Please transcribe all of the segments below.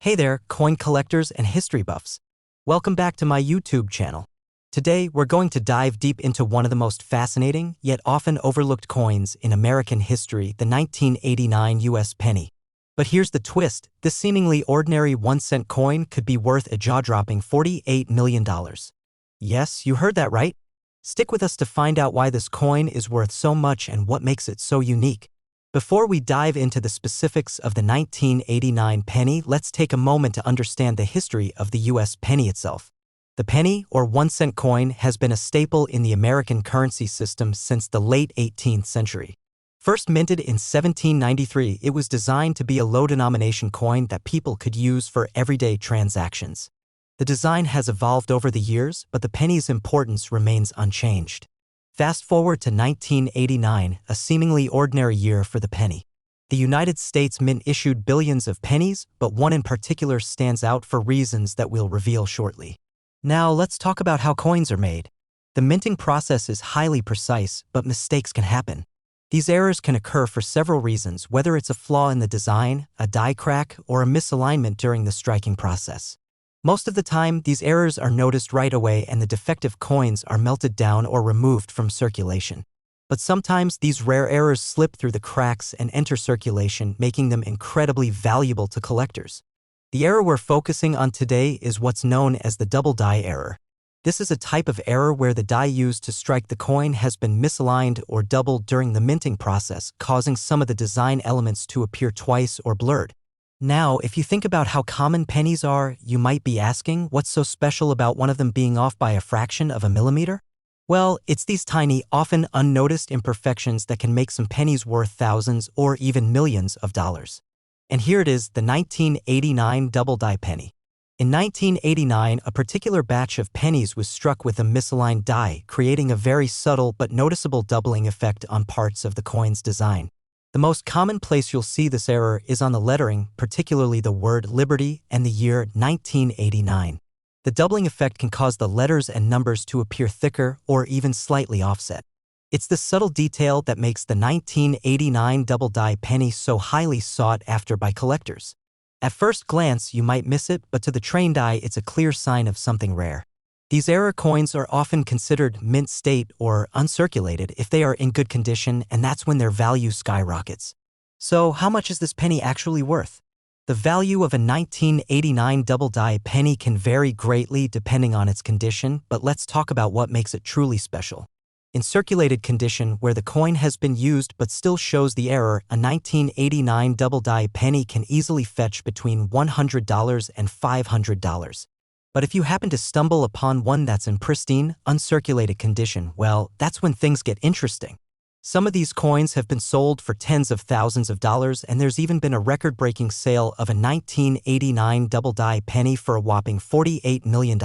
Hey there, coin collectors and history buffs. Welcome back to my YouTube channel. Today, we're going to dive deep into one of the most fascinating, yet often overlooked coins in American history, the 1989 US penny. But here's the twist, this seemingly ordinary 1-cent coin could be worth a jaw-dropping $48 million. Yes, you heard that right. Stick with us to find out why this coin is worth so much and what makes it so unique. Before we dive into the specifics of the 1989 penny, let's take a moment to understand the history of the US penny itself. The penny, or 1-cent coin, has been a staple in the American currency system since the late 18th century. First minted in 1793, it was designed to be a low-denomination coin that people could use for everyday transactions. The design has evolved over the years, but the penny's importance remains unchanged. Fast forward to 1989, a seemingly ordinary year for the penny. The United States Mint issued billions of pennies, but one in particular stands out for reasons that we'll reveal shortly. Now, let's talk about how coins are made. The minting process is highly precise, but mistakes can happen. These errors can occur for several reasons, whether it's a flaw in the design, a die crack, or a misalignment during the striking process. Most of the time, these errors are noticed right away and the defective coins are melted down or removed from circulation. But sometimes these rare errors slip through the cracks and enter circulation, making them incredibly valuable to collectors. The error we're focusing on today is what's known as the double die error. This is a type of error where the die used to strike the coin has been misaligned or doubled during the minting process, causing some of the design elements to appear twice or blurred. Now, if you think about how common pennies are, you might be asking, what's so special about one of them being off by a fraction of a millimeter? Well, it's these tiny, often unnoticed imperfections that can make some pennies worth thousands or even millions of dollars. And here it is, the 1989 double die penny. In 1989, a particular batch of pennies was struck with a misaligned die, creating a very subtle but noticeable doubling effect on parts of the coin's design. The most common place you'll see this error is on the lettering, particularly the word Liberty and the year 1989. The doubling effect can cause the letters and numbers to appear thicker or even slightly offset. It's this subtle detail that makes the 1989 double die penny so highly sought after by collectors. At first glance, you might miss it, but to the trained eye, it's a clear sign of something rare. These error coins are often considered mint state or uncirculated if they are in good condition, and that's when their value skyrockets. So, how much is this penny actually worth? The value of a 1989 double die penny can vary greatly depending on its condition, but let's talk about what makes it truly special. In circulated condition, where the coin has been used but still shows the error, a 1989 double die penny can easily fetch between $100 and $500. But if you happen to stumble upon one that's in pristine, uncirculated condition, well, that's when things get interesting. Some of these coins have been sold for tens of thousands of dollars, and there's even been a record-breaking sale of a 1989 double die penny for a whopping $48 million.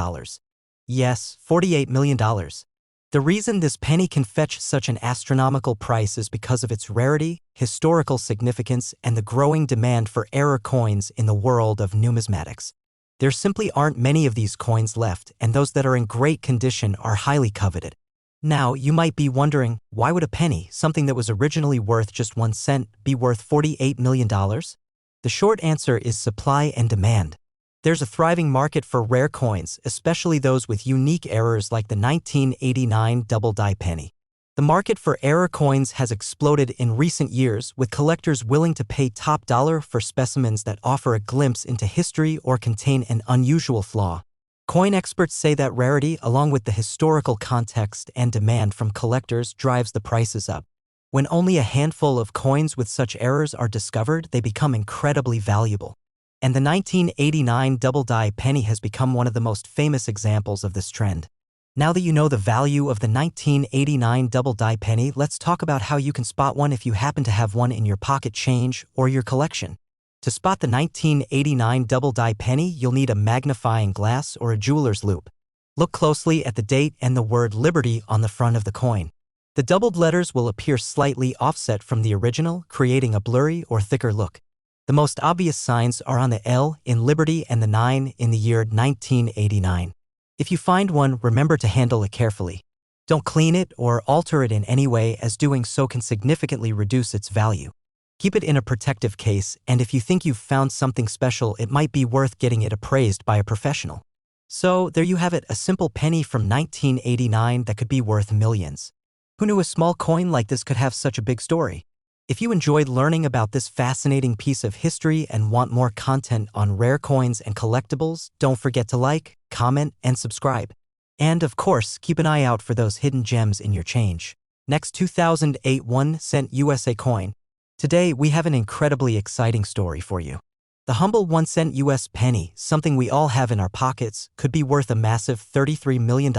Yes, $48 million. The reason this penny can fetch such an astronomical price is because of its rarity, historical significance, and the growing demand for error coins in the world of numismatics. There simply aren't many of these coins left, and those that are in great condition are highly coveted. Now, you might be wondering, why would a penny, something that was originally worth just 1 cent, be worth $48 million? The short answer is supply and demand. There's a thriving market for rare coins, especially those with unique errors like the 1989 double die penny. The market for error coins has exploded in recent years, with collectors willing to pay top dollar for specimens that offer a glimpse into history or contain an unusual flaw. Coin experts say that rarity, along with the historical context and demand from collectors, drives the prices up. When only a handful of coins with such errors are discovered, they become incredibly valuable. And the 1989 double die penny has become one of the most famous examples of this trend. Now that you know the value of the 1989 double die penny, let's talk about how you can spot one if you happen to have one in your pocket change or your collection. To spot the 1989 double die penny, you'll need a magnifying glass or a jeweler's loupe. Look closely at the date and the word Liberty on the front of the coin. The doubled letters will appear slightly offset from the original, creating a blurry or thicker look. The most obvious signs are on the L in Liberty and the 9 in the year 1989. If you find one, remember to handle it carefully. Don't clean it or alter it in any way, as doing so can significantly reduce its value. Keep it in a protective case, and if you think you've found something special, it might be worth getting it appraised by a professional. So, there you have it, a simple penny from 1989 that could be worth millions. Who knew a small coin like this could have such a big story? If you enjoyed learning about this fascinating piece of history and want more content on rare coins and collectibles, don't forget to like, comment, and subscribe. And of course, keep an eye out for those hidden gems in your change. Next, 2008 1-cent USA coin. Today, we have an incredibly exciting story for you. The humble 1-cent US penny, something we all have in our pockets, could be worth a massive $33 million.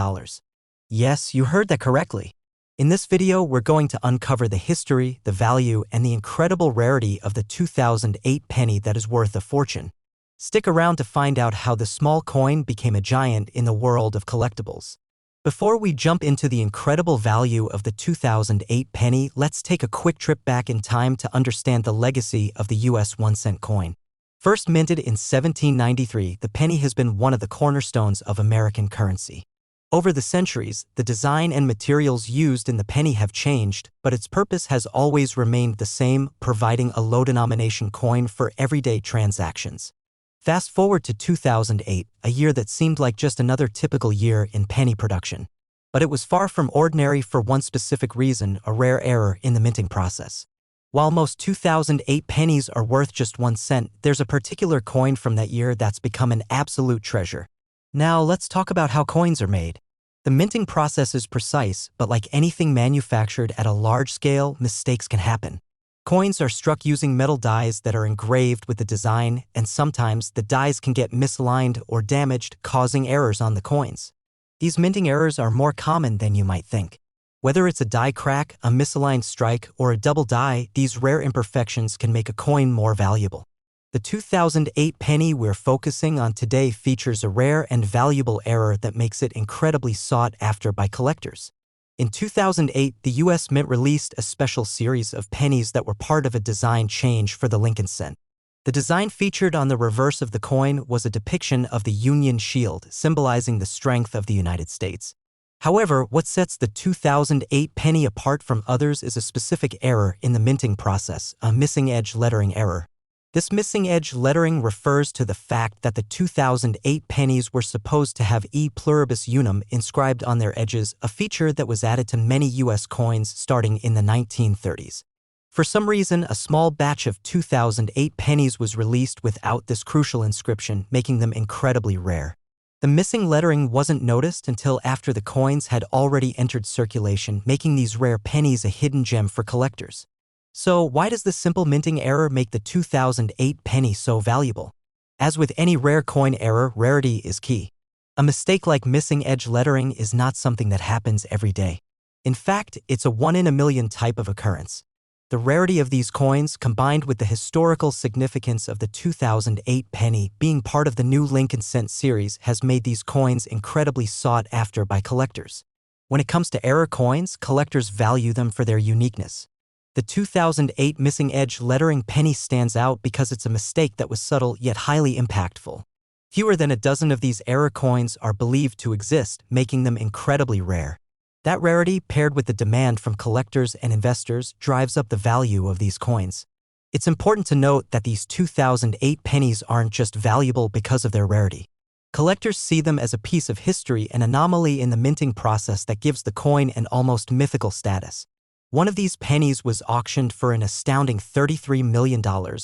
Yes, you heard that correctly. In this video, we're going to uncover the history, the value, and the incredible rarity of the 2008 penny that is worth a fortune. Stick around to find out how the small coin became a giant in the world of collectibles. Before we jump into the incredible value of the 2008 penny, let's take a quick trip back in time to understand the legacy of the US 1-cent coin. First minted in 1793, the penny has been one of the cornerstones of American currency. Over the centuries, the design and materials used in the penny have changed, but its purpose has always remained the same, providing a low-denomination coin for everyday transactions. Fast forward to 2008, a year that seemed like just another typical year in penny production. But it was far from ordinary for one specific reason: a rare error in the minting process. While most 2008 pennies are worth just 1 cent, there's a particular coin from that year that's become an absolute treasure. Now let's talk about how coins are made. The minting process is precise, but like anything manufactured at a large scale, mistakes can happen. Coins are struck using metal dies that are engraved with the design, and sometimes the dies can get misaligned or damaged, causing errors on the coins. These minting errors are more common than you might think. Whether it's a die crack, a misaligned strike, or a double die, these rare imperfections can make a coin more valuable. The 2008 penny we're focusing on today features a rare and valuable error that makes it incredibly sought after by collectors. In 2008, the U.S. Mint released a special series of pennies that were part of a design change for the Lincoln cent. The design featured on the reverse of the coin was a depiction of the Union shield, symbolizing the strength of the United States. However, what sets the 2008 penny apart from others is a specific error in the minting process, a missing edge lettering error. This missing edge lettering refers to the fact that the 2008 pennies were supposed to have E pluribus unum inscribed on their edges, a feature that was added to many U.S. coins starting in the 1930s. For some reason, a small batch of 2008 pennies was released without this crucial inscription, making them incredibly rare. The missing lettering wasn't noticed until after the coins had already entered circulation, making these rare pennies a hidden gem for collectors. So, why does this simple minting error make the 2008 penny so valuable? As with any rare coin error, rarity is key. A mistake like missing edge lettering is not something that happens every day. In fact, it's a 1 in a million type of occurrence. The rarity of these coins, combined with the historical significance of the 2008 penny being part of the new Lincoln cent series, has made these coins incredibly sought after by collectors. When it comes to error coins, collectors value them for their uniqueness. The 2008 missing edge lettering penny stands out because it's a mistake that was subtle yet highly impactful. Fewer than a dozen of these error coins are believed to exist, making them incredibly rare. That rarity, paired with the demand from collectors and investors, drives up the value of these coins. It's important to note that these 2008 pennies aren't just valuable because of their rarity. Collectors see them as a piece of history, an anomaly in the minting process that gives the coin an almost mythical status. One of these pennies was auctioned for an astounding $33 million,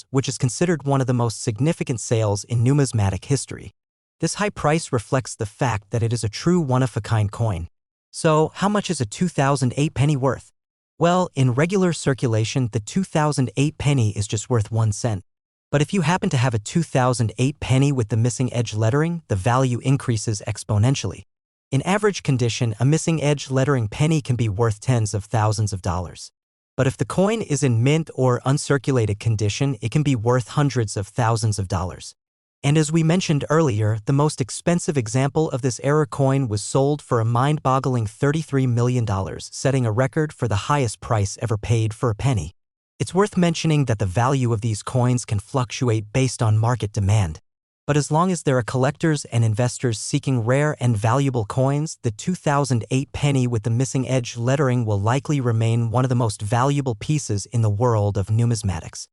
which is considered one of the most significant sales in numismatic history. This high price reflects the fact that it is a true one-of-a-kind coin. So, how much is a 2008 penny worth? Well, in regular circulation, the 2008 penny is just worth 1 cent. But if you happen to have a 2008 penny with the missing edge lettering, the value increases exponentially. In average condition, a missing edge lettering penny can be worth tens of thousands of dollars. But if the coin is in mint or uncirculated condition, it can be worth hundreds of thousands of dollars. And as we mentioned earlier, the most expensive example of this error coin was sold for a mind-boggling $33 million, setting a record for the highest price ever paid for a penny. It's worth mentioning that the value of these coins can fluctuate based on market demand. But as long as there are collectors and investors seeking rare and valuable coins, the 2008 penny with the missing edge lettering will likely remain one of the most valuable pieces in the world of numismatics.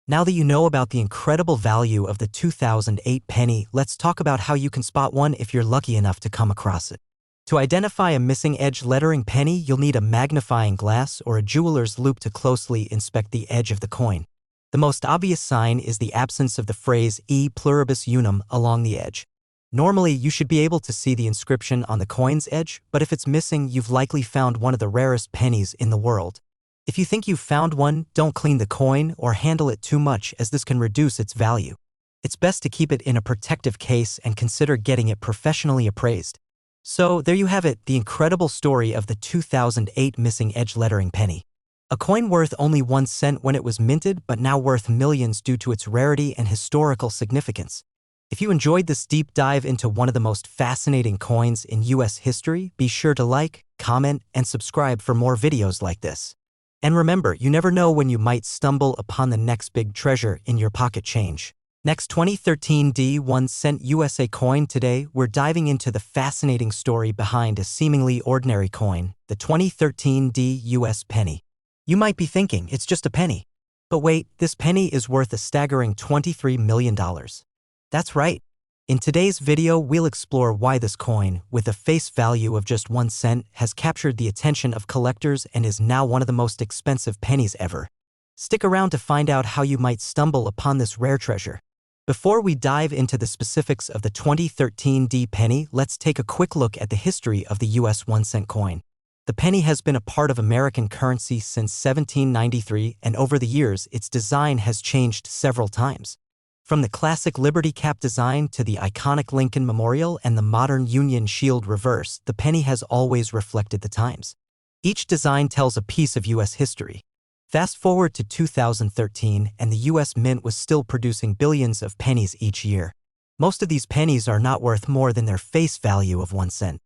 Now that you know about the incredible value of the 2008 penny, let's talk about how you can spot one if you're lucky enough to come across it. To identify a missing edge lettering penny, you'll need a magnifying glass or a jeweler's loupe to closely inspect the edge of the coin. The most obvious sign is the absence of the phrase E pluribus unum along the edge. Normally, you should be able to see the inscription on the coin's edge, but if it's missing, you've likely found one of the rarest pennies in the world. If you think you've found one, don't clean the coin or handle it too much, as this can reduce its value. It's best to keep it in a protective case and consider getting it professionally appraised. So there you have it, the incredible story of the 2008 missing edge lettering penny. A coin worth only 1 cent when it was minted, but now worth millions due to its rarity and historical significance. If you enjoyed this deep dive into one of the most fascinating coins in US history, be sure to like, comment, and subscribe for more videos like this. And remember, you never know when you might stumble upon the next big treasure in your pocket change. Next, 2013 1 cent USA coin. Today, we're diving into the fascinating story behind a seemingly ordinary coin, the 2013 US penny. You might be thinking, it's just a penny. But wait, this penny is worth a staggering $23 million. That's right. In today's video, we'll explore why this coin, with a face value of just 1 cent, has captured the attention of collectors and is now one of the most expensive pennies ever. Stick around to find out how you might stumble upon this rare treasure. Before we dive into the specifics of the 2013 penny, let's take a quick look at the history of the US 1 cent coin. The penny has been a part of American currency since 1793, and over the years, its design has changed several times. From the classic Liberty Cap design to the iconic Lincoln Memorial and the modern Union Shield reverse, the penny has always reflected the times. Each design tells a piece of US history. Fast forward to 2013, and the US Mint was still producing billions of pennies each year. Most of these pennies are not worth more than their face value of 1 cent.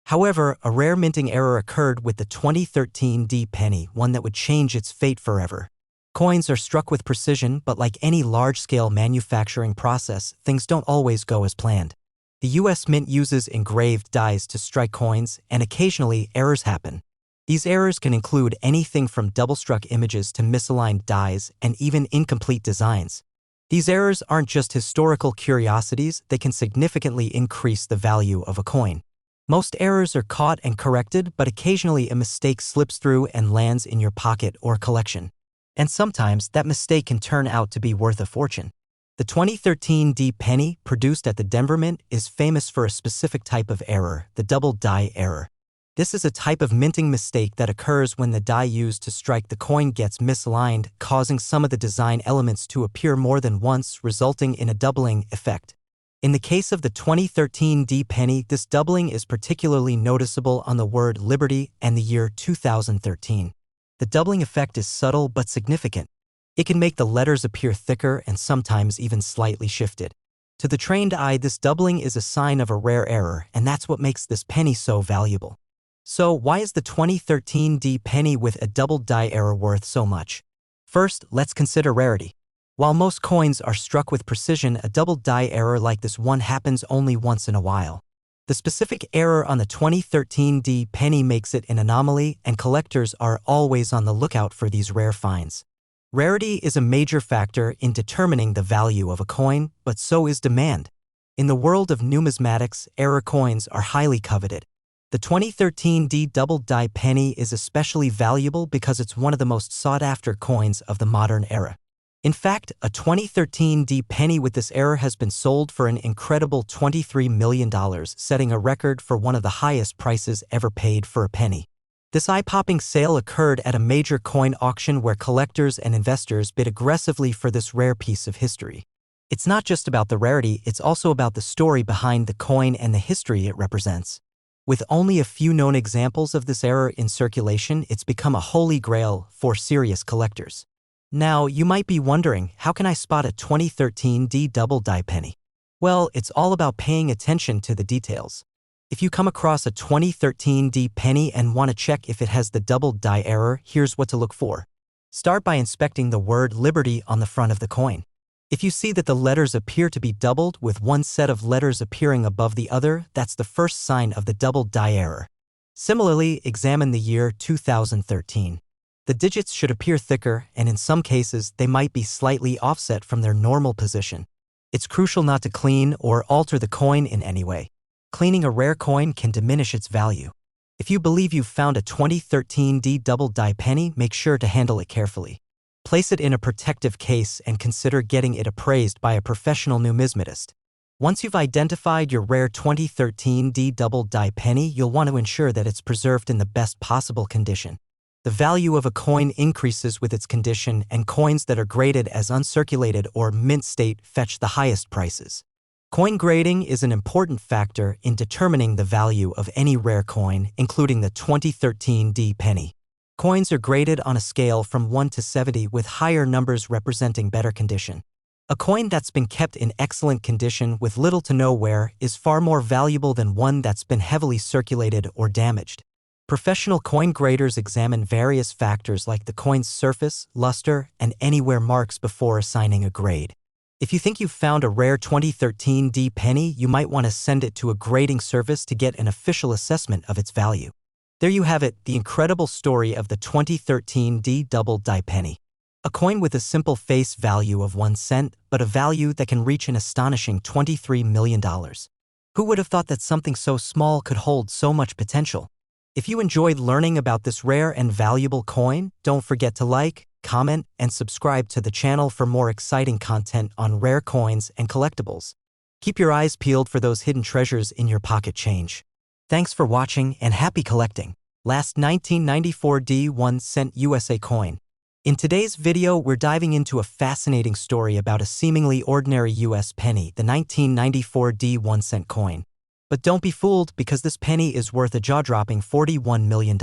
However, a rare minting error occurred with the 2013 penny, one that would change its fate forever. Coins are struck with precision, but like any large-scale manufacturing process, things don't always go as planned. The US Mint uses engraved dies to strike coins, and occasionally errors happen. These errors can include anything from double-struck images to misaligned dies and even incomplete designs. These errors aren't just historical curiosities, they can significantly increase the value of a coin. Most errors are caught and corrected, but occasionally a mistake slips through and lands in your pocket or collection. And sometimes that mistake can turn out to be worth a fortune. The 2013 penny, produced at the Denver Mint, is famous for a specific type of error, the double die error. This is a type of minting mistake that occurs when the die used to strike the coin gets misaligned, causing some of the design elements to appear more than once, resulting in a doubling effect. In the case of the 2013 penny, this doubling is particularly noticeable on the word Liberty and the year 2013. The doubling effect is subtle but significant. It can make the letters appear thicker and sometimes even slightly shifted. To the trained eye, this doubling is a sign of a rare error, and that's what makes this penny so valuable. So why is the 2013 penny with a double die error worth so much? First, let's consider rarity. While most coins are struck with precision, a double die error like this one happens only once in a while. The specific error on the 2013 penny makes it an anomaly, and collectors are always on the lookout for these rare finds. Rarity is a major factor in determining the value of a coin, but so is demand. In the world of numismatics, error coins are highly coveted. The 2013 double die penny is especially valuable because it's one of the most sought-after coins of the modern era. In fact, a 2013 penny with this error has been sold for an incredible $23 million, setting a record for one of the highest prices ever paid for a penny. This eye-popping sale occurred at a major coin auction where collectors and investors bid aggressively for this rare piece of history. It's not just about the rarity, it's also about the story behind the coin and the history it represents. With only a few known examples of this error in circulation, it's become a holy grail for serious collectors. Now, you might be wondering, how can I spot a 2013 double die penny? Well, it's all about paying attention to the details. If you come across a 2013 penny and want to check if it has the double die error, here's what to look for. Start by inspecting the word Liberty on the front of the coin. If you see that the letters appear to be doubled with one set of letters appearing above the other, that's the first sign of the double die error. Similarly, examine the year 2013. The digits should appear thicker, and in some cases, they might be slightly offset from their normal position. It's crucial not to clean or alter the coin in any way. Cleaning a rare coin can diminish its value. If you believe you've found a 2013 D double die penny, make sure to handle it carefully. Place it in a protective case and consider getting it appraised by a professional numismatist. Once you've identified your rare 2013 D double die penny, you'll want to ensure that it's preserved in the best possible condition. The value of a coin increases with its condition, and coins that are graded as uncirculated or mint state fetch the highest prices. Coin grading is an important factor in determining the value of any rare coin, including the 2013 D penny. Coins are graded on a scale from 1 to 70, with higher numbers representing better condition. A coin that's been kept in excellent condition with little to no wear is far more valuable than one that's been heavily circulated or damaged. Professional coin graders examine various factors like the coin's surface, luster, and any wear marks before assigning a grade. If you think you've found a rare 2013 D penny, you might want to send it to a grading service to get an official assessment of its value. There you have it, the incredible story of the 2013 D double die penny. A coin with a simple face value of 1 cent, but a value that can reach an astonishing $23 million. Who would have thought that something so small could hold so much potential? If you enjoyed learning about this rare and valuable coin, don't forget to like, comment, and subscribe to the channel for more exciting content on rare coins and collectibles. Keep your eyes peeled for those hidden treasures in your pocket change. Thanks for watching and happy collecting. Last 1994 D 1 cent USA coin. In today's video, we're diving into a fascinating story about a seemingly ordinary US penny, the 1994 D 1 cent coin. But don't be fooled, because this penny is worth a jaw-dropping $41 million.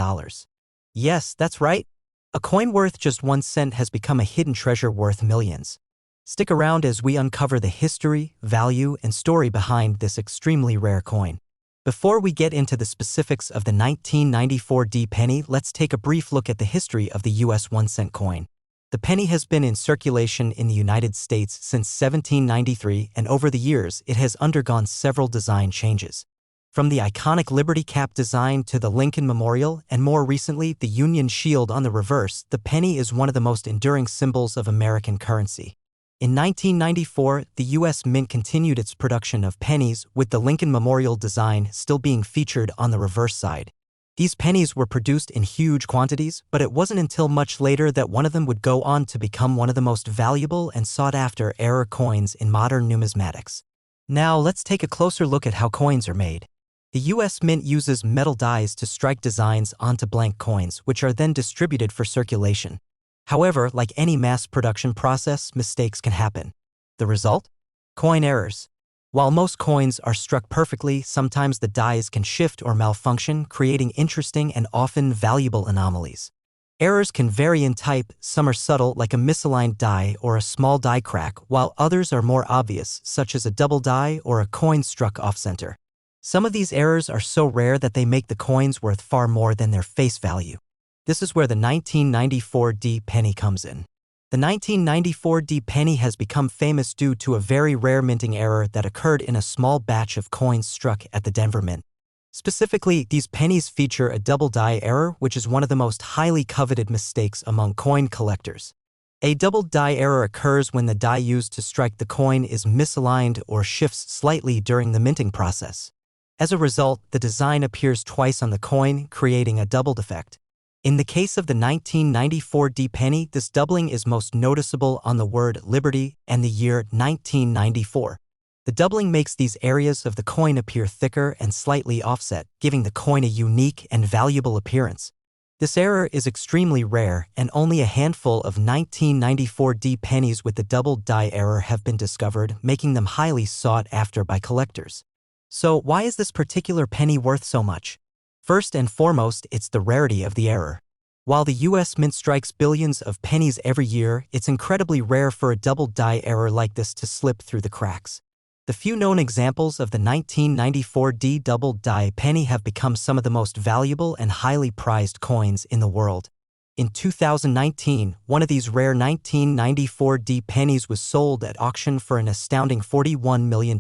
Yes, that's right. A coin worth just 1 cent has become a hidden treasure worth millions. Stick around as we uncover the history, value, and story behind this extremely rare coin. Before we get into the specifics of the 1994 D penny, let's take a brief look at the history of the US 1 cent coin. The penny has been in circulation in the United States since 1793, and over the years, it has undergone several design changes. From the iconic Liberty Cap design to the Lincoln Memorial, and more recently, the Union Shield on the reverse, the penny is one of the most enduring symbols of American currency. In 1994, the U.S. Mint continued its production of pennies, with the Lincoln Memorial design still being featured on the reverse side. These pennies were produced in huge quantities, but it wasn't until much later that one of them would go on to become one of the most valuable and sought-after error coins in modern numismatics. Now, let's take a closer look at how coins are made. The U.S. Mint uses metal dies to strike designs onto blank coins, which are then distributed for circulation. However, like any mass production process, mistakes can happen. The result? Coin errors. While most coins are struck perfectly, sometimes the dies can shift or malfunction, creating interesting and often valuable anomalies. Errors can vary in type. Some are subtle, like a misaligned die or a small die crack, while others are more obvious, such as a double die or a coin struck off-center. Some of these errors are so rare that they make the coins worth far more than their face value. This is where the 1994 D penny comes in. The 1994 D penny has become famous due to a very rare minting error that occurred in a small batch of coins struck at the Denver Mint. Specifically, these pennies feature a double die error, which is one of the most highly coveted mistakes among coin collectors. A double die error occurs when the die used to strike the coin is misaligned or shifts slightly during the minting process. As a result, the design appears twice on the coin, creating a double defect. In the case of the 1994 D penny, this doubling is most noticeable on the word Liberty and the year 1994. The doubling makes these areas of the coin appear thicker and slightly offset, giving the coin a unique and valuable appearance. This error is extremely rare, and only a handful of 1994 D pennies with the double die error have been discovered, making them highly sought after by collectors. So, why is this particular penny worth so much? First and foremost, it's the rarity of the error. While the U.S. Mint strikes billions of pennies every year, it's incredibly rare for a double die error like this to slip through the cracks. The few known examples of the 1994 D double die penny have become some of the most valuable and highly prized coins in the world. In 2019, one of these rare 1994 pennies was sold at auction for an astounding $41 million.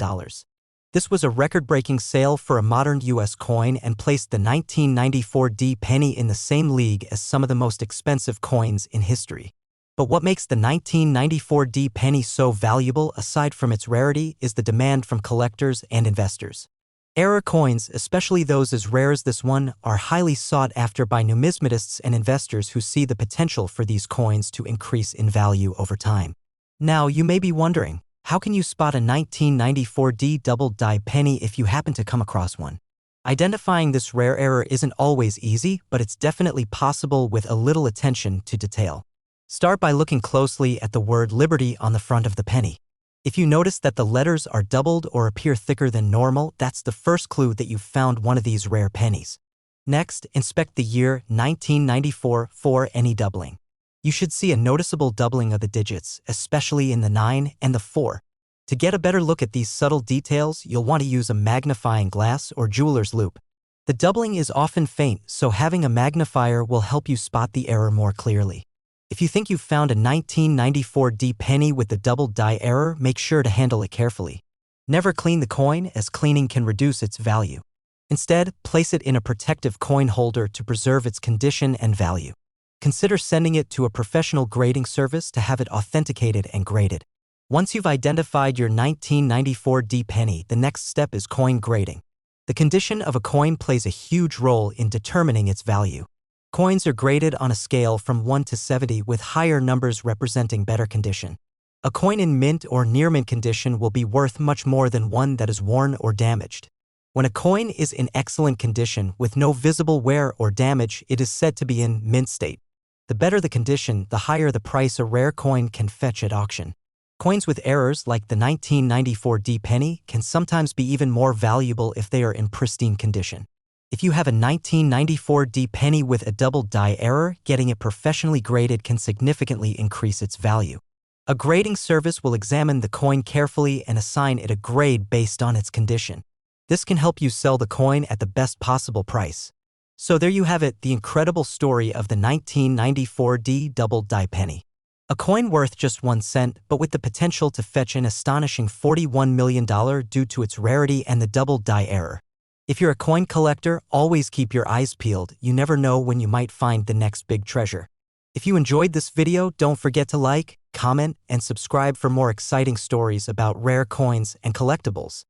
This was a record-breaking sale for a modern U.S. coin and placed the 1994 penny in the same league as some of the most expensive coins in history. But what makes the 1994 penny so valuable aside from its rarity is the demand from collectors and investors. Error coins, especially those as rare as this one, are highly sought after by numismatists and investors who see the potential for these coins to increase in value over time. Now, you may be wondering, how can you spot a 1994 double-die penny if you happen to come across one? Identifying this rare error isn't always easy, but it's definitely possible with a little attention to detail. Start by looking closely at the word Liberty on the front of the penny. If you notice that the letters are doubled or appear thicker than normal, that's the first clue that you've found one of these rare pennies. Next, inspect the year 1994 for any doubling. You should see a noticeable doubling of the digits, especially in the 9 and the 4. To get a better look at these subtle details, you'll want to use a magnifying glass or jeweler's loupe. The doubling is often faint, so having a magnifier will help you spot the error more clearly. If you think you've found a 1994 penny with the double die error, make sure to handle it carefully. Never clean the coin, as cleaning can reduce its value. Instead, place it in a protective coin holder to preserve its condition and value. Consider sending it to a professional grading service to have it authenticated and graded. Once you've identified your 1994 penny, the next step is coin grading. The condition of a coin plays a huge role in determining its value. Coins are graded on a scale from 1 to 70, with higher numbers representing better condition. A coin in mint or near mint condition will be worth much more than one that is worn or damaged. When a coin is in excellent condition with no visible wear or damage, it is said to be in mint state. The better the condition, the higher the price a rare coin can fetch at auction. Coins with errors like the 1994 penny can sometimes be even more valuable if they are in pristine condition. If you have a 1994 penny with a double die error, getting it professionally graded can significantly increase its value. A grading service will examine the coin carefully and assign it a grade based on its condition. This can help you sell the coin at the best possible price. So there you have it, the incredible story of the 1994 double die penny. A coin worth just 1 cent, but with the potential to fetch an astonishing $41 million due to its rarity and the double die error. If you're a coin collector, always keep your eyes peeled. You never know when you might find the next big treasure. If you enjoyed this video, don't forget to like, comment, and subscribe for more exciting stories about rare coins and collectibles.